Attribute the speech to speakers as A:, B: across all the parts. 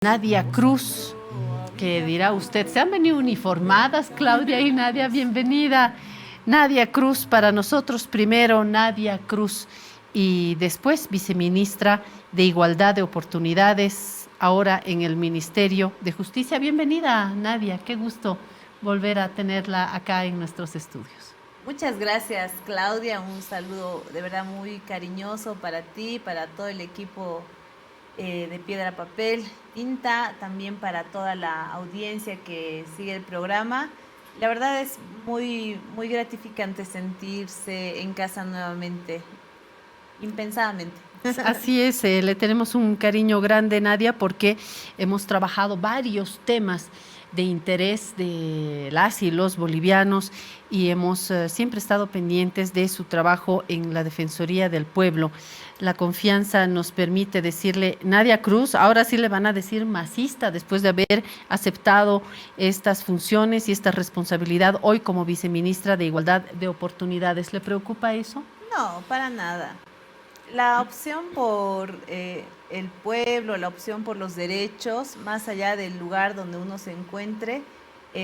A: Nadia Cruz, que dirá usted, ¿se han venido uniformadas, Claudia y Nadia? Bienvenida. Nadia Cruz, para nosotros primero Nadia Cruz y después viceministra de Igualdad de Oportunidades, ahora en el Ministerio de Justicia. Bienvenida, Nadia, qué gusto volver a tenerla acá en nuestros estudios.
B: Muchas gracias, Claudia. Un saludo de verdad muy cariñoso para ti, para todo el equipo de Piedra, Papel, Tinta, también para toda la audiencia que sigue el programa. La verdad es muy gratificante sentirse en casa nuevamente, impensadamente.
A: Así es, le tenemos un cariño grande, Nadia, porque hemos trabajado varios temas de interés de las y los bolivianos y hemos siempre estado pendientes de su trabajo en la Defensoría del Pueblo. La confianza nos permite decirle, Nadia Cruz, ahora sí le van a decir masista después de haber aceptado estas funciones y esta responsabilidad hoy como viceministra de Igualdad de Oportunidades. ¿Le preocupa eso?
B: No, para nada. La opción por el pueblo, la opción por los derechos, más allá del lugar donde uno se encuentre,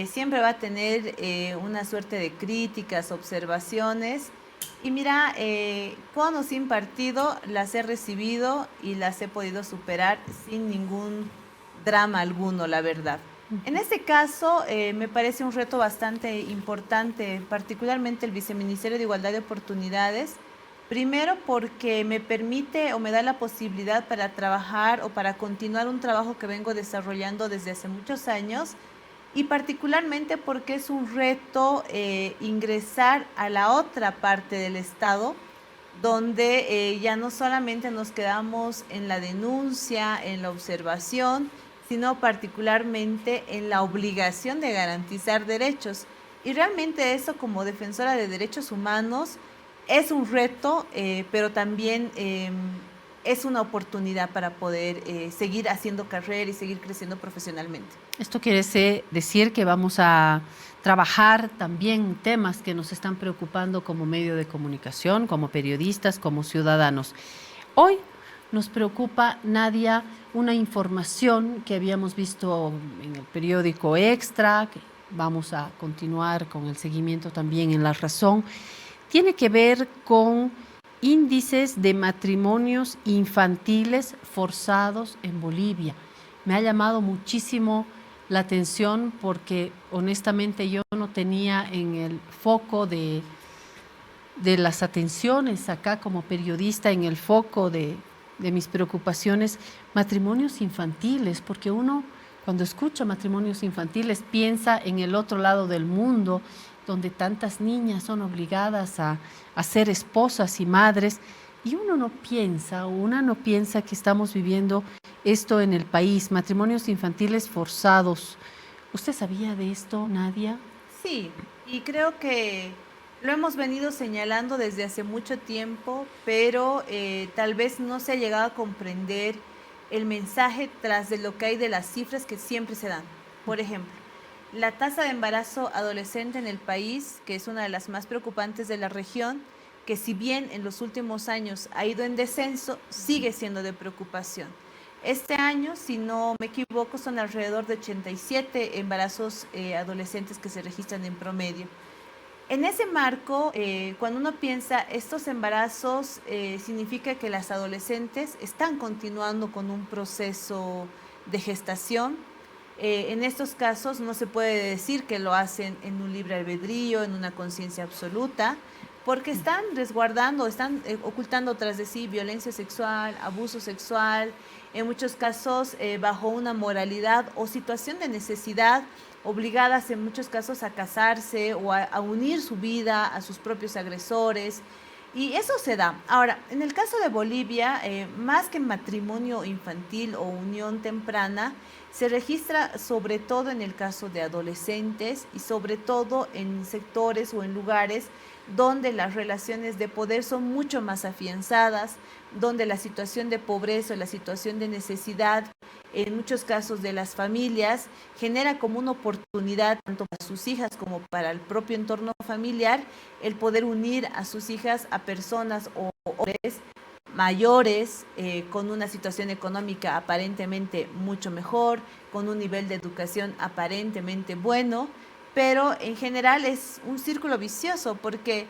B: siempre va a tener una suerte de críticas, observaciones. Y mira, con o sin partido, las he recibido y las he podido superar sin ningún drama alguno, la verdad. En este caso, me parece un reto bastante importante, particularmente el Viceministerio de Igualdad de Oportunidades. Primero porque me permite o me da la posibilidad para trabajar o para continuar un trabajo que vengo desarrollando desde hace muchos años y particularmente porque es un reto ingresar a la otra parte del Estado donde ya no solamente nos quedamos en la denuncia, en la observación, sino particularmente en la obligación de garantizar derechos. Y realmente eso como defensora de derechos humanos es un reto, pero también es una oportunidad para poder seguir haciendo carrera y seguir creciendo profesionalmente.
A: Esto quiere decir que vamos a trabajar también temas que nos están preocupando como medio de comunicación, como periodistas, como ciudadanos. Hoy nos preocupa, Nadia, una información que habíamos visto en el periódico Extra, que vamos a continuar con el seguimiento también en La Razón. Tiene que ver con índices de matrimonios infantiles forzados en Bolivia. Me ha llamado muchísimo la atención porque honestamente yo no tenía en el foco de las atenciones acá como periodista, en el foco de mis preocupaciones, matrimonios infantiles, porque uno cuando escucha matrimonios infantiles piensa en el otro lado del mundo, donde tantas niñas son obligadas a ser esposas y madres, y uno no piensa, o una no piensa que estamos viviendo esto en el país, matrimonios infantiles forzados. ¿Usted sabía de esto, Nadia?
B: Sí, y creo que lo hemos venido señalando desde hace mucho tiempo, pero tal vez no se ha llegado a comprender el mensaje tras de lo que hay de las cifras que siempre se dan. Por ejemplo, la tasa de embarazo adolescente en el país, que es una de las más preocupantes de la región, que si bien en los últimos años ha ido en descenso, sigue siendo de preocupación. Este año, si no me equivoco, son alrededor de 87 embarazos adolescentes que se registran en promedio. En ese marco, cuando uno piensa estos embarazos, significa que las adolescentes están continuando con un proceso de gestación. En estos casos no se puede decir que lo hacen en un libre albedrío, en una conciencia absoluta, porque están resguardando, están ocultando tras de sí violencia sexual, abuso sexual, en muchos casos bajo una moralidad o situación de necesidad, obligadas en muchos casos a casarse o a unir su vida a sus propios agresores. Y eso se da. Ahora, en el caso de Bolivia, más que matrimonio infantil o unión temprana, se registra sobre todo en el caso de adolescentes y sobre todo en sectores o en lugares donde las relaciones de poder son mucho más afianzadas, donde la situación de pobreza o la situación de necesidad, en muchos casos de las familias, genera como una oportunidad tanto para sus hijas como para el propio entorno familiar el poder unir a sus hijas a personas o hombres mayores, con una situación económica aparentemente mucho mejor, con un nivel de educación aparentemente bueno, pero en general es un círculo vicioso porque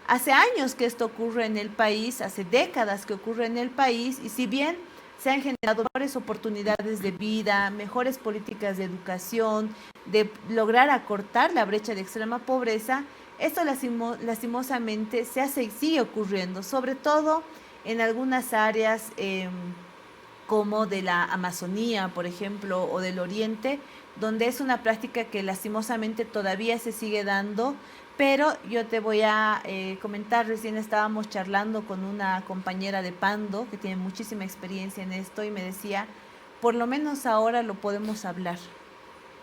B: hace años que esto ocurre en el país, hace décadas que ocurre en el país, y si bien se han generado mejores oportunidades de vida, mejores políticas de educación, de lograr acortar la brecha de extrema pobreza, esto lastimosamente sigue ocurriendo, sobre todo en algunas áreas como de la Amazonía, por ejemplo, o del Oriente, donde es una práctica que lastimosamente todavía se sigue dando, pero yo te voy a comentar, recién estábamos charlando con una compañera de Pando que tiene muchísima experiencia en esto y me decía, por lo menos ahora lo podemos hablar.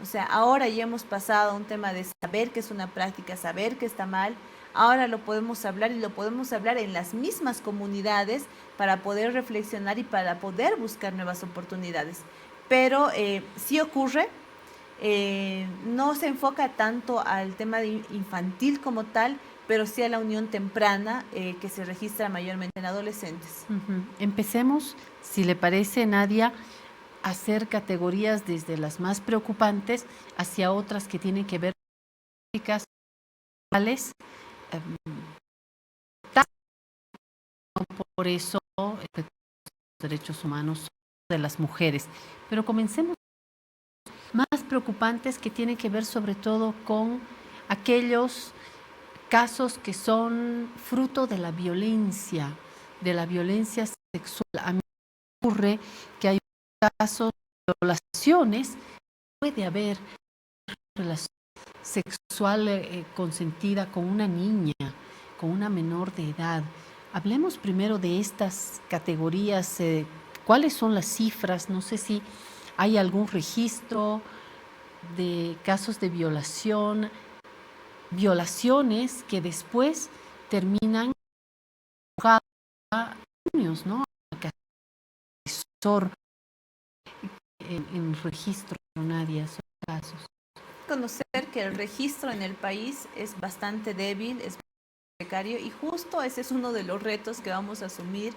B: O sea, ahora ya hemos pasado a un tema de saber que es una práctica, saber que está mal. Ahora lo podemos hablar y lo podemos hablar en las mismas comunidades para poder reflexionar y para poder buscar nuevas oportunidades. Pero sí ocurre, no se enfoca tanto al tema infantil como tal, pero sí a la unión temprana que se registra mayormente en adolescentes.
A: Empecemos, si le parece, Nadia, hacer categorías desde las más preocupantes hacia otras que tienen que ver con políticas sociales. Por eso los derechos humanos de las mujeres. Pero comencemos más preocupantes que tienen que ver sobre todo con aquellos casos que son fruto de la violencia sexual. A mí me ocurre que hay casos de violaciones, puede haber relación sexual consentida con una niña, con una menor de edad. Hablemos primero de estas categorías. ¿Cuáles son las cifras? No sé si hay algún registro de casos de violaciones que después terminan a niños, ¿no? En registro, Nadia, esos casos.
B: Conocer que el registro en el país es bastante débil, es precario, y justo ese es uno de los retos que vamos a asumir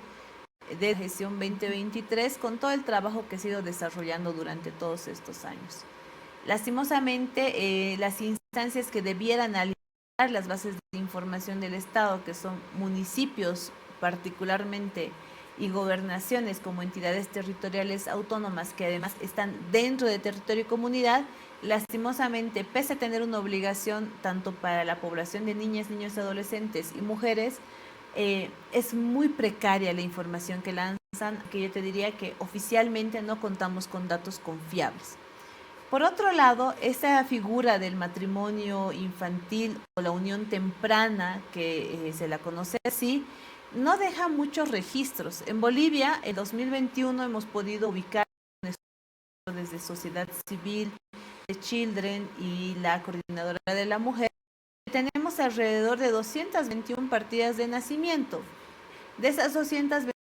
B: de gestión 2023 con todo el trabajo que se ha ido desarrollando durante todos estos años. Lastimosamente, las instancias que debieran alimentar las bases de información del Estado, que son municipios particularmente y gobernaciones como entidades territoriales autónomas que además están dentro de territorio y comunidad, lastimosamente, pese a tener una obligación tanto para la población de niñas, niños, adolescentes y mujeres, es muy precaria la información que lanzan, que yo te diría que oficialmente no contamos con datos confiables. Por otro lado, esta figura del matrimonio infantil o la unión temprana, que se la conoce así, no deja muchos registros. En Bolivia, en 2021 hemos podido ubicar desde sociedad civil, de Children y la Coordinadora de la Mujer, tenemos alrededor de 221 partidas de nacimiento. De esas 221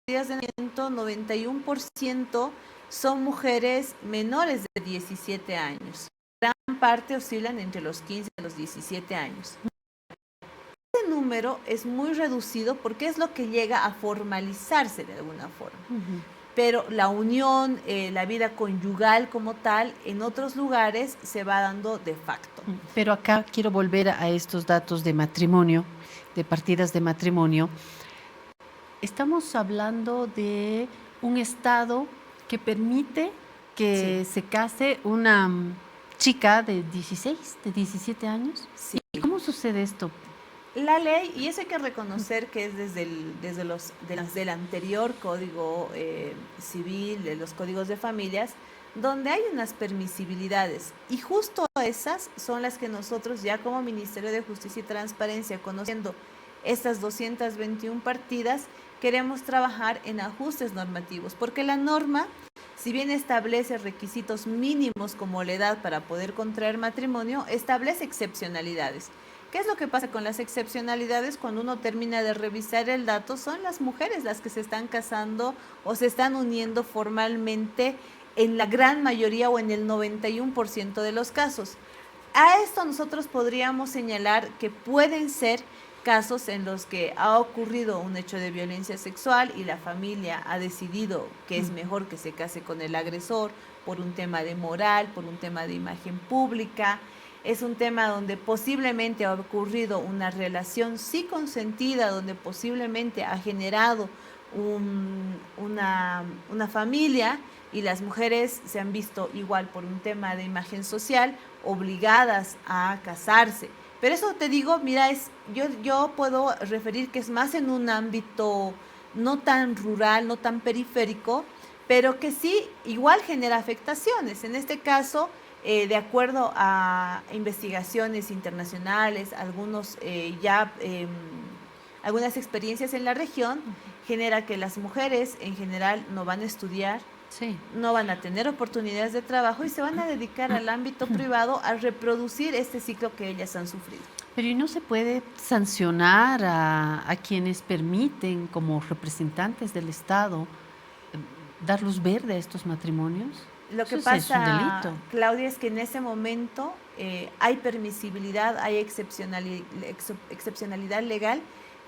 B: partidas de nacimiento, 91% son mujeres menores de 17 años. Gran parte oscilan entre los 15 y los 17 años. Este número es muy reducido porque es lo que llega a formalizarse de alguna forma. Pero la unión, la vida conyugal como tal, en otros lugares se va dando de facto.
A: Pero acá quiero volver a estos datos de matrimonio, de partidas de matrimonio. Estamos hablando de un estado que permite que se case una chica de 16, de 17 años.
B: Sí.
A: ¿Cómo sucede esto?
B: La ley, y eso hay que reconocer que es del anterior Código Civil, de los códigos de familias, donde hay unas permisibilidades, y justo esas son las que nosotros ya como Ministerio de Justicia y Transparencia, conociendo estas 221 partidas, queremos trabajar en ajustes normativos, porque la norma, si bien establece requisitos mínimos como la edad para poder contraer matrimonio, establece excepcionalidades. ¿Qué es lo que pasa con las excepcionalidades? Cuando uno termina de revisar el dato, son las mujeres las que se están casando o se están uniendo formalmente en la gran mayoría o en el 91% de los casos. A esto nosotros podríamos señalar que pueden ser casos en los que ha ocurrido un hecho de violencia sexual y la familia ha decidido que es mejor que se case con el agresor por un tema de moral, por un tema de imagen pública. Es un tema donde posiblemente ha ocurrido una relación sí consentida, donde posiblemente ha generado una familia, y las mujeres se han visto igual por un tema de imagen social obligadas a casarse. Pero eso te digo, mira, yo puedo referir que es más en un ámbito no tan rural, no tan periférico, pero que sí igual genera afectaciones. En este caso, de acuerdo a investigaciones internacionales, algunas experiencias en la región, genera que las mujeres en general no van a estudiar,
A: Sí.
B: no van a tener oportunidades de trabajo y se van a dedicar al ámbito privado a reproducir este ciclo que ellas han sufrido.
A: Pero ¿y no se puede sancionar a quienes permiten, como representantes del Estado, dar luz verde a estos matrimonios?
B: Lo que
A: Eso es un
B: pasa,
A: delito.
B: Claudia, es que en ese momento hay permisibilidad, hay excepcionalidad legal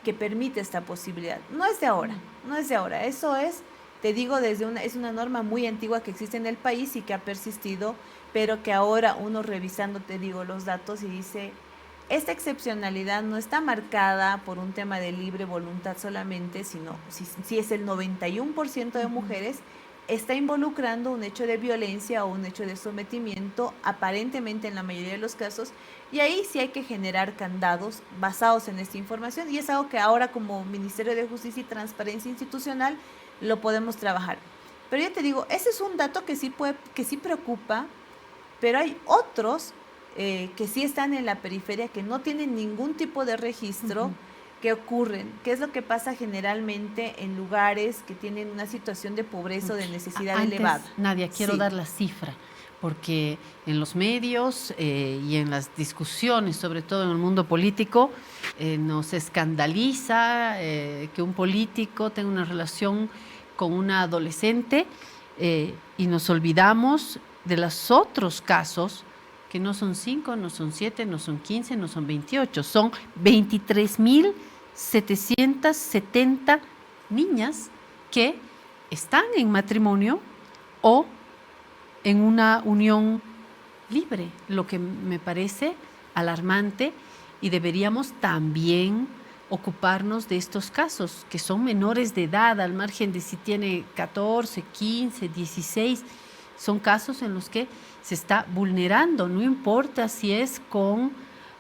B: que permite esta posibilidad. No es de ahora, no es de ahora. Eso es, te digo, es una norma muy antigua que existe en el país y que ha persistido, pero que ahora uno revisando, te digo, los datos y dice, esta excepcionalidad no está marcada por un tema de libre voluntad solamente, sino si es el 91% de mujeres, está involucrando un hecho de violencia o un hecho de sometimiento, aparentemente en la mayoría de los casos, y ahí sí hay que generar candados basados en esta información, y es algo que ahora como Ministerio de Justicia y Transparencia Institucional lo podemos trabajar. Pero ya te digo, ese es un dato que sí preocupa, pero hay otros que sí están en la periferia, que no tienen ningún tipo de registro, que ocurren. ¿Qué es lo que pasa generalmente en lugares que tienen una situación de pobreza o de necesidad elevada?
A: Nadia, quiero
B: Sí.
A: dar la cifra, porque en los medios y en las discusiones, sobre todo en el mundo político, nos escandaliza que un político tenga una relación con una adolescente y nos olvidamos de los otros casos, que no son 5, no son 7, no son 15, no son 28, son 23.770 niñas que están en matrimonio o en una unión libre, lo que me parece alarmante, y deberíamos también ocuparnos de estos casos, que son menores de edad, al margen de si tiene 14, 15, 16, son casos en los que se está vulnerando, no importa si es con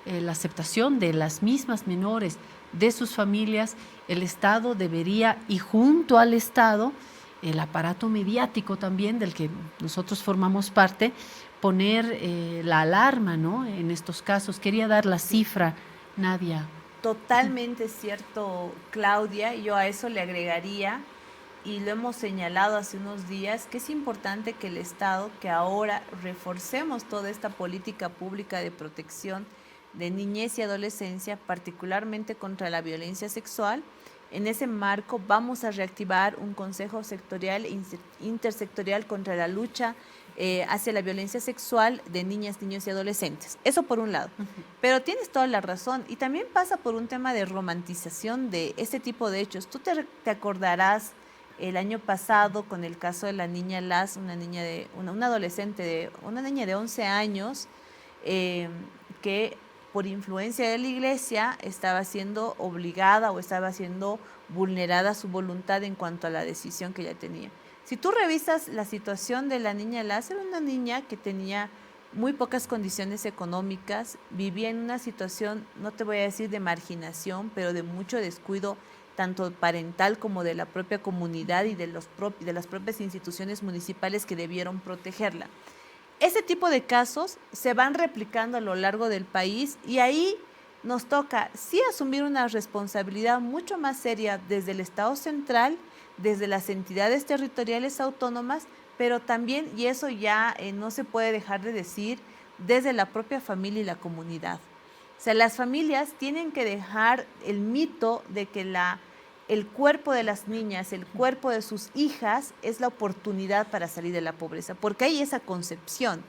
A: la aceptación de las mismas menores, de sus familias. El Estado debería, y junto al Estado, el aparato mediático también, del que nosotros formamos parte, poner la alarma, ¿no?, en estos casos. Quería dar la cifra, Nadia.
B: Totalmente cierto, Claudia. Yo a eso le agregaría, y lo hemos señalado hace unos días, que es importante que el Estado, que ahora reforcemos toda esta política pública de protección de niñez y adolescencia, particularmente contra la violencia sexual. En ese marco vamos a reactivar un consejo sectorial e intersectorial contra la lucha hacia la violencia sexual de niñas, niños y adolescentes. Eso por un lado. Pero tienes toda la razón, y también pasa por un tema de romantización de este tipo de hechos. Tú te acordarás el año pasado con el caso de la niña Las, una niña una adolescente, una niña de 11 años, que por influencia de la iglesia estaba siendo obligada o estaba siendo vulnerada su voluntad en cuanto a la decisión que ella tenía. Si tú revisas la situación de la niña Las, era una niña que tenía muy pocas condiciones económicas, vivía en una situación, no te voy a decir de marginación, pero de mucho descuido, tanto parental como de la propia comunidad y de las propias instituciones municipales que debieron protegerla. Ese tipo de casos se van replicando a lo largo del país, y ahí nos toca sí asumir una responsabilidad mucho más seria desde el Estado central, desde las entidades territoriales autónomas, pero también, y eso ya no se puede dejar de decir, desde la propia familia y la comunidad. O sea, las familias tienen que dejar el mito de que el cuerpo de las niñas, el cuerpo de sus hijas es la oportunidad para salir de la pobreza, porque hay esa concepción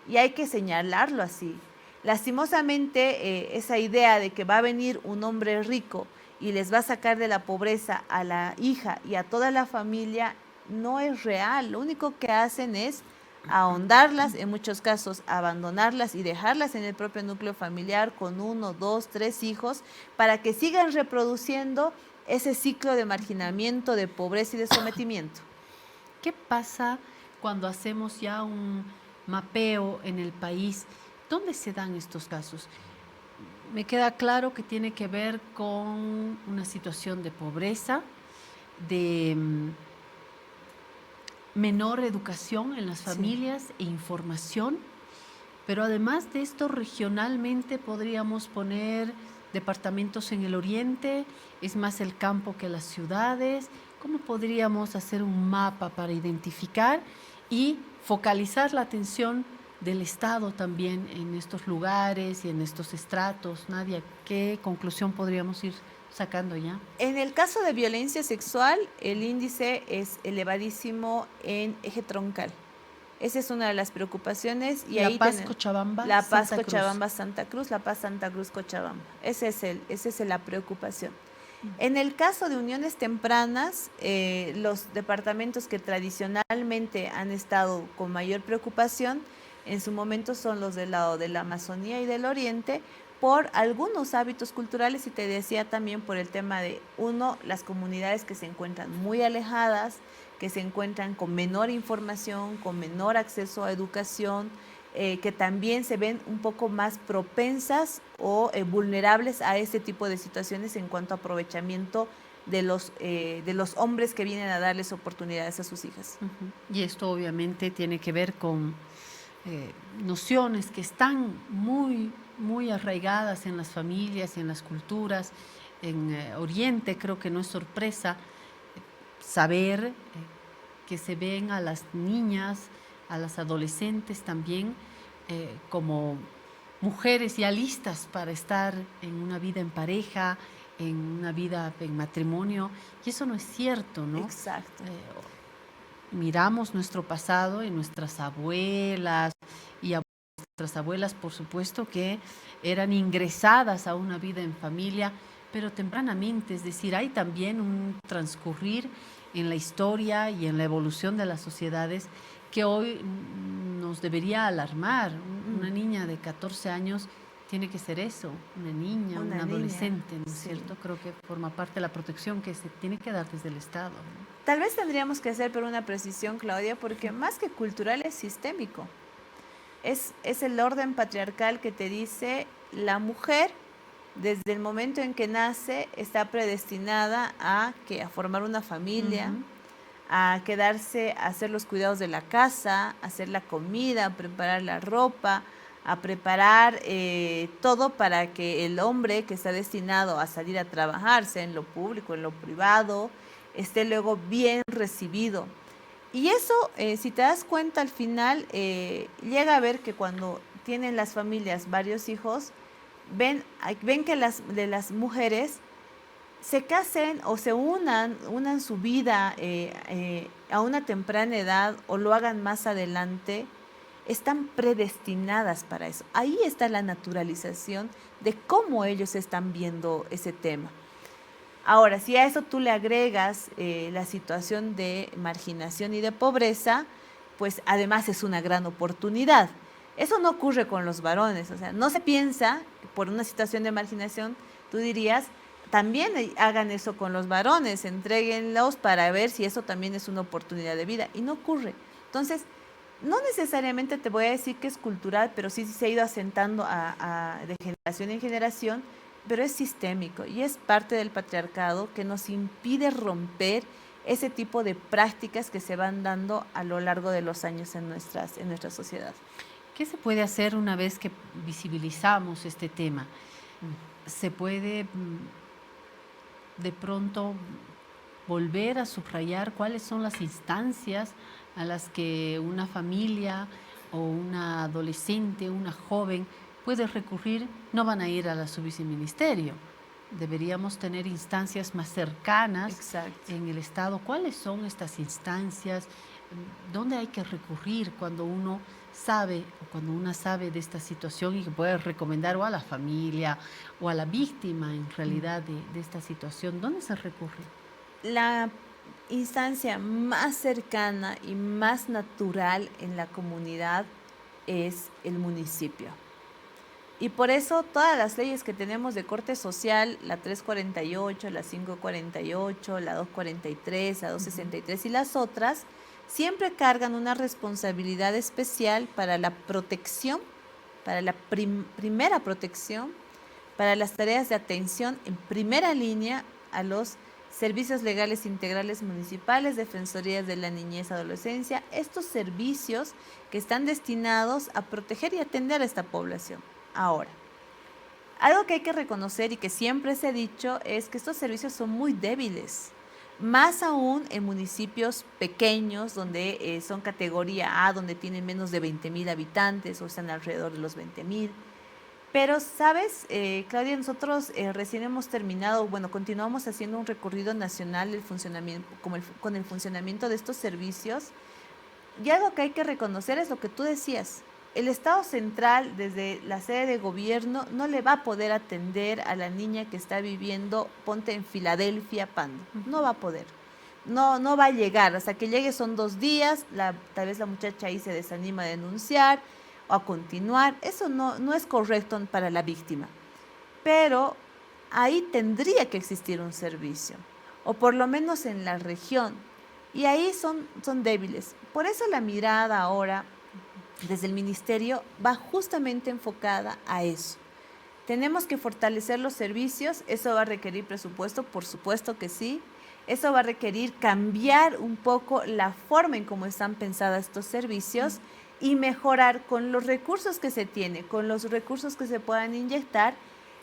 B: y hay que señalarlo así. Lastimosamente, esa idea de que va a venir un hombre rico y les va a sacar de la pobreza a la hija y a toda la familia no es real. Lo único que hacen es ahondarlas, en muchos casos abandonarlas y dejarlas en el propio núcleo familiar con 1, 2, 3 hijos para que sigan reproduciendo ese ciclo de marginamiento, de pobreza y de sometimiento.
A: ¿Qué pasa cuando hacemos ya un mapeo en el país? ¿Dónde se dan estos casos? Me queda claro que tiene que ver con una situación de pobreza, de menor educación en las familias e información, pero además de esto regionalmente podríamos poner departamentos en el oriente, es más el campo que las ciudades. ¿Cómo podríamos hacer un mapa para identificar y focalizar la atención del Estado también en estos lugares y en estos estratos? Nadia, ¿qué conclusión podríamos ir sacando ya?
B: En el caso de violencia sexual, el índice es elevadísimo en eje troncal. Esa es una de las preocupaciones. Y
A: La
B: ahí
A: Paz, Cochabamba,
B: La Paz,
A: Santa Cruz.
B: Cochabamba, Santa Cruz, La Paz, Santa Cruz, Cochabamba. Esa es la preocupación. En el caso de uniones tempranas, los departamentos que tradicionalmente han estado con mayor preocupación en su momento son los del lado de la Amazonía y del Oriente, por algunos hábitos culturales, y te decía también por el tema de, uno, las comunidades que se encuentran muy alejadas, que se encuentran con menor información, con menor acceso a educación, que también se ven un poco más propensas o vulnerables a este tipo de situaciones en cuanto a aprovechamiento de los hombres que vienen a darles oportunidades a sus hijas.
A: Y esto obviamente tiene que ver con nociones que están muy arraigadas en las familias y en las culturas. En Oriente creo que no es sorpresa saber que se ven a las niñas, a las adolescentes también como mujeres ya listas para estar en una vida en pareja, en una vida en matrimonio, y eso no es cierto, ¿no?
B: Exacto.
A: Miramos nuestro pasado y nuestras abuelas y nuestras abuelas, por supuesto, que eran ingresadas a una vida en familia, pero tempranamente, es decir, hay también un transcurrir en la historia y en la evolución de las sociedades que hoy nos debería alarmar. Una niña de 14 años tiene que ser eso, una niña, una adolescente, ¿no es cierto? Creo que forma parte de la protección que se tiene que dar desde el Estado, ¿no?
B: Tal vez tendríamos que hacer pero una precisión, Claudia, porque más que cultural es sistémico. Es el orden patriarcal que te dice la mujer desde el momento en que nace está predestinada a formar una familia, a quedarse, a hacer los cuidados de la casa, a hacer la comida, a preparar la ropa, a preparar todo para que el hombre que está destinado a salir a trabajar, sea en lo público, en lo privado, esté luego bien recibido. Y eso, si te das cuenta, al final llega a ver que cuando tienen las familias varios hijos, ven que las mujeres se casen o se unan su vida a una temprana edad o lo hagan más adelante, están predestinadas para eso. Ahí está la naturalización de cómo ellos están viendo ese tema. Ahora, si a eso tú le agregas la situación de marginación y de pobreza, pues además es una gran oportunidad. Eso no ocurre con los varones, o sea, no se piensa que por una situación de marginación, tú dirías, también hagan eso con los varones, entréguenlos para ver si eso también es una oportunidad de vida, y no ocurre. Entonces, no necesariamente te voy a decir que es cultural, pero sí se ha ido asentando de generación en generación, pero es sistémico y es parte del patriarcado que nos impide romper ese tipo de prácticas que se van dando a lo largo de los años en nuestra sociedad.
A: ¿Qué se puede hacer una vez que visibilizamos este tema? ¿Se puede de pronto volver a subrayar cuáles son las instancias a las que una familia o una adolescente, una joven puede recurrir? No van a ir a la subviceministerio. Deberíamos tener instancias más cercanas en el Estado. ¿Cuáles son estas instancias? ¿Dónde hay que recurrir cuando uno sabe o cuando una sabe de esta situación y que puede recomendar o a la familia o a la víctima en realidad de esta situación, ¿dónde se recurre?
B: La instancia más cercana y más natural en la comunidad es el municipio. Y por eso todas las leyes que tenemos de corte social, la 348, la 548, la 243, la 263 y las otras, siempre cargan una responsabilidad especial para la protección, para la primera protección, para las tareas de atención en primera línea a los servicios legales integrales municipales, defensorías de la niñez y adolescencia, estos servicios que están destinados a proteger y atender a esta población. Ahora, algo que hay que reconocer y que siempre se ha dicho es que estos servicios son muy débiles, más aún en municipios pequeños donde son categoría A, donde tienen menos de 20,000 habitantes o están alrededor de los 20,000. Pero, ¿sabes, Claudia? Nosotros recién hemos terminado, bueno, continuamos haciendo un recorrido nacional del funcionamiento, con el funcionamiento de estos servicios. Y algo que hay que reconocer es lo que tú decías. El Estado central, desde la sede de gobierno, no le va a poder atender a la niña que está viviendo, ponte en Filadelfia, Pando. No va a poder. No, no va a llegar. Hasta que llegue son 2 días. Tal vez la muchacha ahí se desanima a denunciar o a continuar. Eso no es correcto para la víctima. Pero ahí tendría que existir un servicio. O por lo menos en la región. Y ahí son débiles. Por eso la mirada ahora desde el ministerio va justamente enfocada a eso. Tenemos que fortalecer los servicios, eso va a requerir presupuesto, por supuesto que sí. Eso va a requerir cambiar un poco la forma en cómo están pensados estos servicios y mejorar con los recursos que se tiene, con los recursos que se puedan inyectar,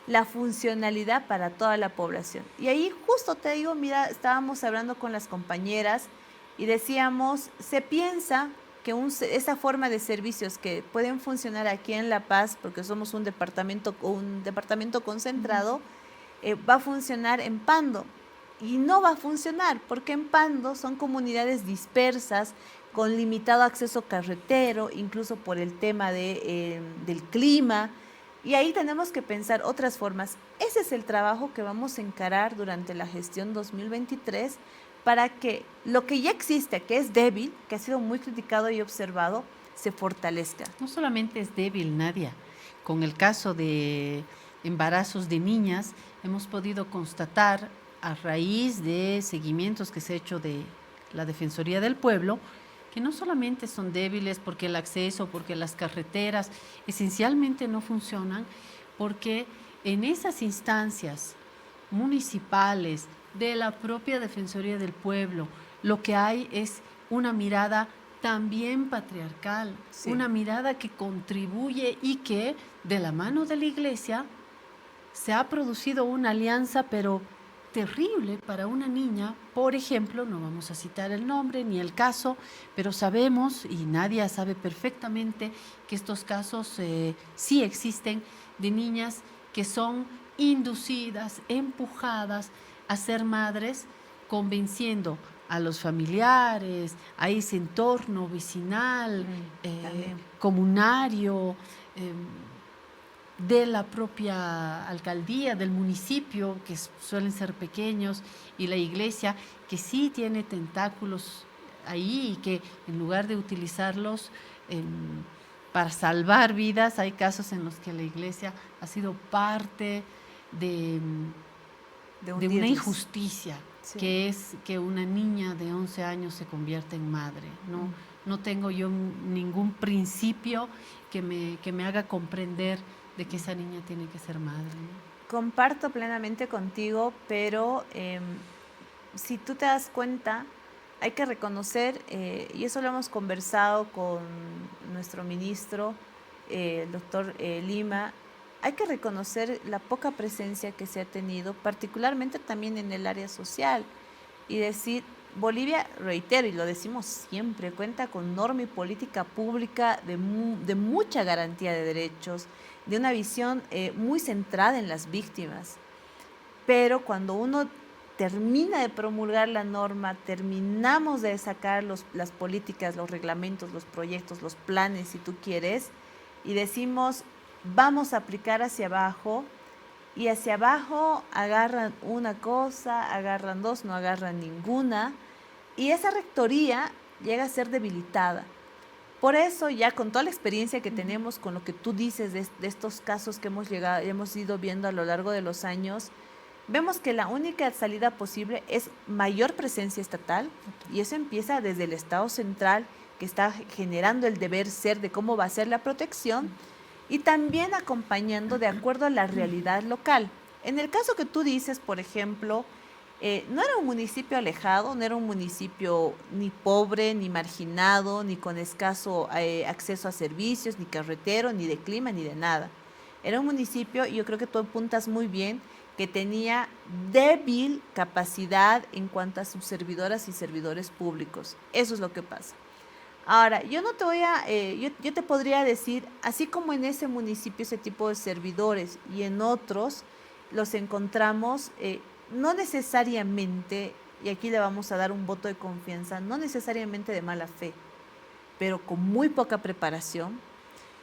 B: la funcionalidad para toda la población. Y ahí justo te digo, mira, estábamos hablando con las compañeras y decíamos, se piensa que esa forma de servicios que pueden funcionar aquí en La Paz, porque somos un departamento concentrado, va a funcionar en Pando. Y no va a funcionar, porque en Pando son comunidades dispersas, con limitado acceso carretero, incluso por el tema del clima. Y ahí tenemos que pensar otras formas. Ese es el trabajo que vamos a encarar durante la gestión 2023 para que lo que ya existe, que es débil, que ha sido muy criticado y observado, se fortalezca.
A: No solamente es débil, Nadia. Con el caso de embarazos de niñas, hemos podido constatar, a raíz de seguimientos que se ha hecho de la Defensoría del Pueblo, que no solamente son débiles porque el acceso, porque las carreteras esencialmente no funcionan, porque en esas instancias municipales, de la propia Defensoría del Pueblo, lo que hay es una mirada también patriarcal, sí, una mirada que contribuye y que de la mano de la Iglesia se ha producido una alianza, pero terrible para una niña. Por ejemplo, no vamos a citar el nombre ni el caso, pero sabemos, y Nadia sabe perfectamente, que estos casos sí existen, de niñas que son inducidas, empujadas a ser madres, convenciendo a los familiares, a ese entorno vecinal, comunario, de la propia alcaldía, del municipio, que suelen ser pequeños, y la iglesia, que sí tiene tentáculos ahí y que en lugar de utilizarlos para salvar vidas, hay casos en los que la iglesia ha sido parte de una injusticia, sí, que es que una niña de 11 años se convierta en madre. No tengo yo ningún principio que me haga comprender de que esa niña tiene que ser madre, ¿no?
B: Comparto plenamente contigo, pero si tú te das cuenta, hay que reconocer, y eso lo hemos conversado con nuestro ministro, el doctor Lima, hay que reconocer la poca presencia que se ha tenido, particularmente también en el área social, y decir, Bolivia, reitero, y lo decimos siempre, cuenta con norma y política pública de mucha garantía de derechos, de una visión muy centrada en las víctimas. Pero cuando uno termina de promulgar la norma, terminamos de sacar las políticas, los reglamentos, los proyectos, los planes, si tú quieres, y decimos, vamos a aplicar hacia abajo, y hacia abajo agarran una cosa, agarran dos, no agarran ninguna, y esa rectoría llega a ser debilitada. Por eso, ya con toda la experiencia que tenemos con lo que tú dices de estos casos que hemos ido viendo a lo largo de los años, vemos que la única salida posible es mayor presencia estatal, y eso empieza desde el Estado central, que está generando el deber ser de cómo va a ser la protección, y también acompañando de acuerdo a la realidad local. En el caso que tú dices, por ejemplo, no era un municipio alejado, no era un municipio ni pobre, ni marginado, ni con escaso acceso a servicios, ni carretero, ni de clima, ni de nada. Era un municipio, y yo creo que tú apuntas muy bien, que tenía débil capacidad en cuanto a sus servidoras y servidores públicos. Eso es lo que pasa. Ahora, yo no te voy a, yo te podría decir, así como en ese municipio ese tipo de servidores y en otros los encontramos, no necesariamente, y aquí le vamos a dar un voto de confianza, no necesariamente de mala fe, pero con muy poca preparación,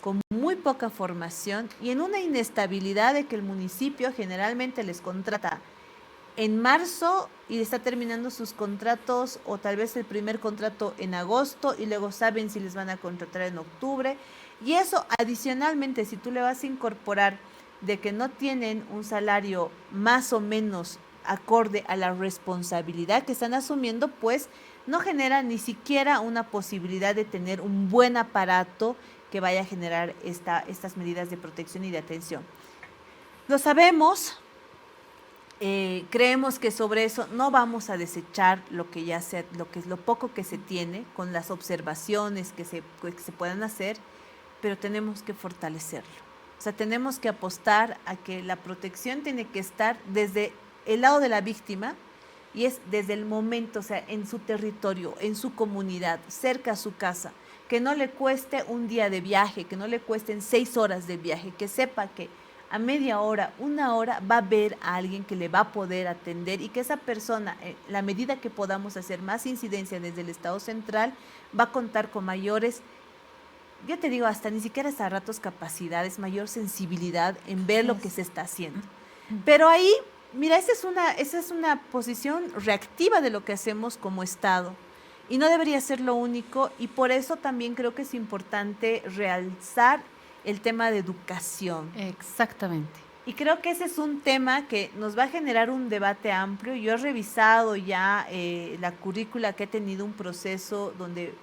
B: con muy poca formación y en una inestabilidad de que el municipio generalmente les contrata en marzo y está terminando sus contratos, o tal vez el primer contrato en agosto, y luego saben si les van a contratar en octubre. Y eso adicionalmente, si tú le vas a incorporar de que no tienen un salario más o menos acorde a la responsabilidad que están asumiendo, pues no genera ni siquiera una posibilidad de tener un buen aparato que vaya a generar estas medidas de protección y de atención. Lo sabemos. Creemos que sobre eso no vamos a desechar lo que ya sea, lo poco que se tiene, con las observaciones que se puedan hacer, pero tenemos que fortalecerlo. O sea, tenemos que apostar a que la protección tiene que estar desde el lado de la víctima, y es desde el momento, o sea, en su territorio, en su comunidad, cerca a su casa, que no le cueste un día de viaje, que no le cuesten 6 horas de viaje, que sepa que a media hora, una hora, va a ver a alguien que le va a poder atender, y que esa persona, la medida que podamos hacer más incidencia desde el Estado central, va a contar con mayores, yo te digo, hasta ni siquiera hasta ratos capacidades, mayor sensibilidad en ver lo que se está haciendo. Pero ahí, mira, esa es una posición reactiva de lo que hacemos como Estado, y no debería ser lo único, y por eso también creo que es importante realzar el tema de educación.
A: Exactamente.
B: Y creo que ese es un tema que nos va a generar un debate amplio. Yo he revisado ya la currícula, que he tenido un proceso donde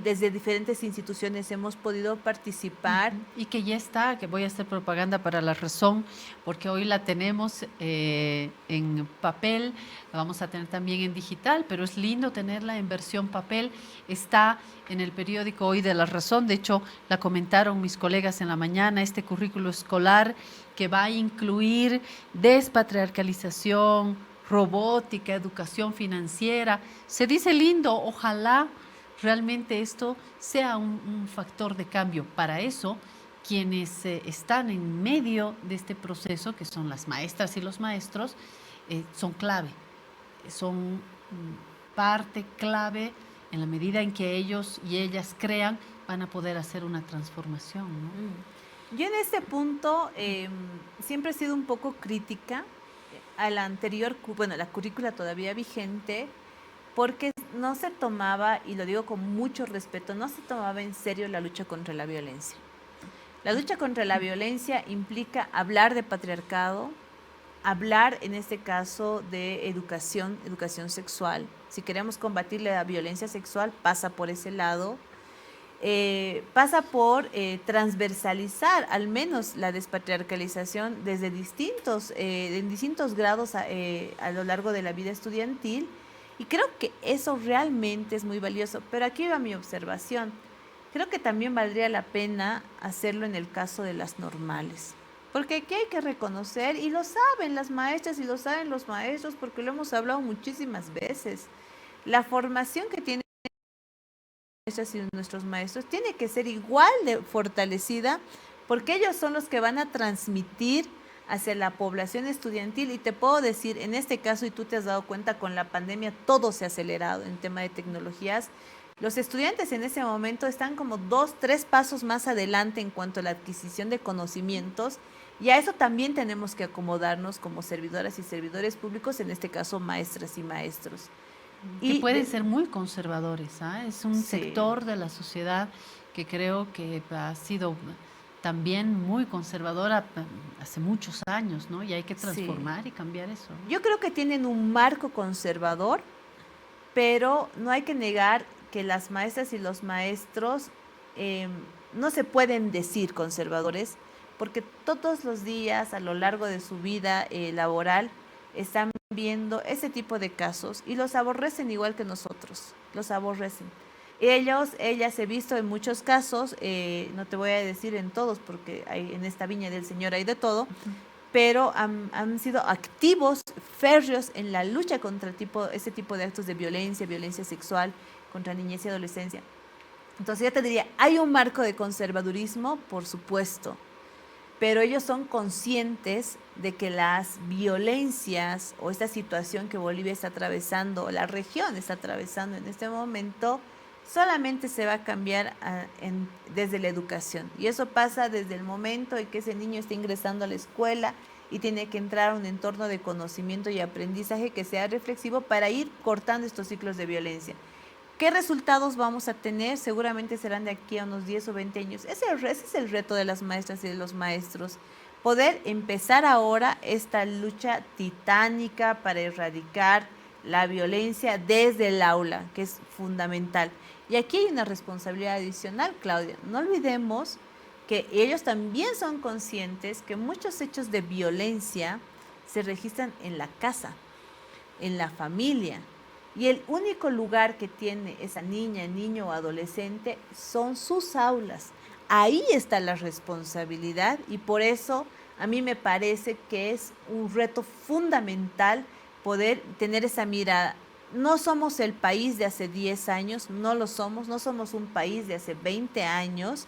B: desde diferentes instituciones hemos podido participar.
A: Y que ya está, que voy a hacer propaganda para La Razón, porque hoy la tenemos en papel, la vamos a tener también en digital, pero es lindo tenerla en versión papel. Está en el periódico hoy de La Razón, de hecho la comentaron mis colegas en la mañana, este currículo escolar que va a incluir despatriarcalización, robótica, educación financiera. Se dice lindo, ojalá realmente esto sea un factor de cambio. Para eso, quienes están en medio de este proceso, que son las maestras y los maestros, son clave, son parte clave en la medida en que ellos y ellas crean, van a poder hacer una transformación, ¿no?
B: Yo en este punto siempre he sido un poco crítica a la anterior, la currícula todavía vigente, porque no se tomaba, y lo digo con mucho respeto, no se tomaba en serio la lucha contra la violencia. La lucha contra la violencia implica hablar de patriarcado, hablar en este caso de educación sexual. Si queremos combatir la violencia sexual, pasa por ese lado. Pasa por transversalizar al menos la despatriarcalización desde en distintos grados a lo largo de la vida estudiantil, y creo que eso realmente es muy valioso. Pero aquí va mi observación. Creo que también valdría la pena hacerlo en el caso de las normales, porque aquí hay que reconocer, y lo saben las maestras y lo saben los maestros, porque lo hemos hablado muchísimas veces, la formación que tienen nuestros maestros tiene que ser igual de fortalecida, porque ellos son los que van a transmitir hacia la población estudiantil. Y te puedo decir, en este caso, y tú te has dado cuenta, con la pandemia todo se ha acelerado en tema de tecnologías. Los estudiantes en ese momento están como 2, 3 pasos más adelante en cuanto a la adquisición de conocimientos, y a eso también tenemos que acomodarnos como servidoras y servidores públicos, en este caso maestras y maestros.
A: Que pueden ser muy conservadores, ¿ah? Es un
B: Sí.
A: sector de la sociedad que creo que ha sido también muy conservadora hace muchos años, ¿no? Y hay que transformar y cambiar eso.
B: Yo creo que tienen un marco conservador, pero no hay que negar que las maestras y los maestros no se pueden decir conservadores, porque todos los días a lo largo de su vida laboral están viendo ese tipo de casos y los aborrecen igual que nosotros, los aborrecen. Ellas he visto en muchos casos, no te voy a decir en todos porque en esta viña del Señor hay de todo, pero han sido activos, férreos en la lucha contra ese tipo de actos de violencia sexual contra niñez y adolescencia. Entonces ya te diría, hay un marco de conservadurismo, por supuesto, pero ellos son conscientes de que las violencias o esta situación que Bolivia está atravesando, o la región está atravesando en este momento, solamente se va a cambiar desde la educación. Y eso pasa desde el momento en que ese niño está ingresando a la escuela y tiene que entrar a un entorno de conocimiento y aprendizaje que sea reflexivo para ir cortando estos ciclos de violencia. ¿Qué resultados vamos a tener? Seguramente serán de aquí a unos 10 o 20 años. Ese es el reto de las maestras y de los maestros. Poder empezar ahora esta lucha titánica para erradicar la violencia desde el aula, que es fundamental. Y aquí hay una responsabilidad adicional, Claudia. No olvidemos que ellos también son conscientes que muchos hechos de violencia se registran en la casa, en la familia. Y el único lugar que tiene esa niña, niño o adolescente son sus aulas. Ahí está la responsabilidad y por eso a mí me parece que es un reto fundamental poder tener esa mirada. No somos el país de hace 10 años, no lo somos, no somos un país de hace 20 años.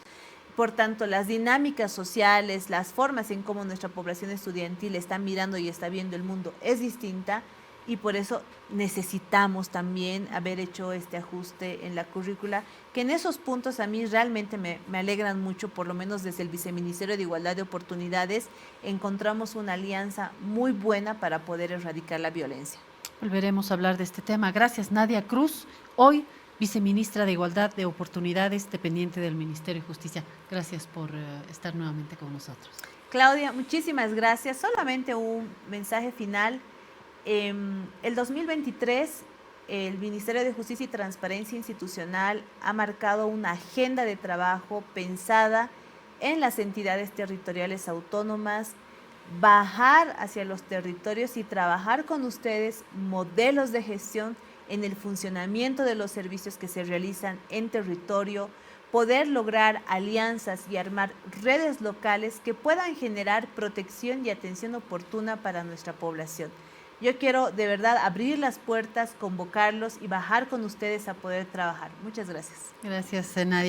B: Por tanto, las dinámicas sociales, las formas en cómo nuestra población estudiantil está mirando y está viendo el mundo es distinta. Y por eso necesitamos también haber hecho este ajuste en la currícula, que en esos puntos a mí realmente me alegran mucho, por lo menos desde el Viceministerio de Igualdad de Oportunidades, encontramos una alianza muy buena para poder erradicar la violencia.
A: Volveremos a hablar de este tema. Gracias, Nadia Cruz, hoy Viceministra de Igualdad de Oportunidades, dependiente del Ministerio de Justicia. Gracias por estar nuevamente con nosotros.
B: Claudia, muchísimas gracias. Solamente un mensaje final. El 2023, el Ministerio de Justicia y Transparencia Institucional ha marcado una agenda de trabajo pensada en las entidades territoriales autónomas, bajar hacia los territorios y trabajar con ustedes modelos de gestión en el funcionamiento de los servicios que se realizan en territorio, poder lograr alianzas y armar redes locales que puedan generar protección y atención oportuna para nuestra población. Yo quiero de verdad abrir las puertas, convocarlos y bajar con ustedes a poder trabajar. Muchas gracias.
A: Gracias, Nadia.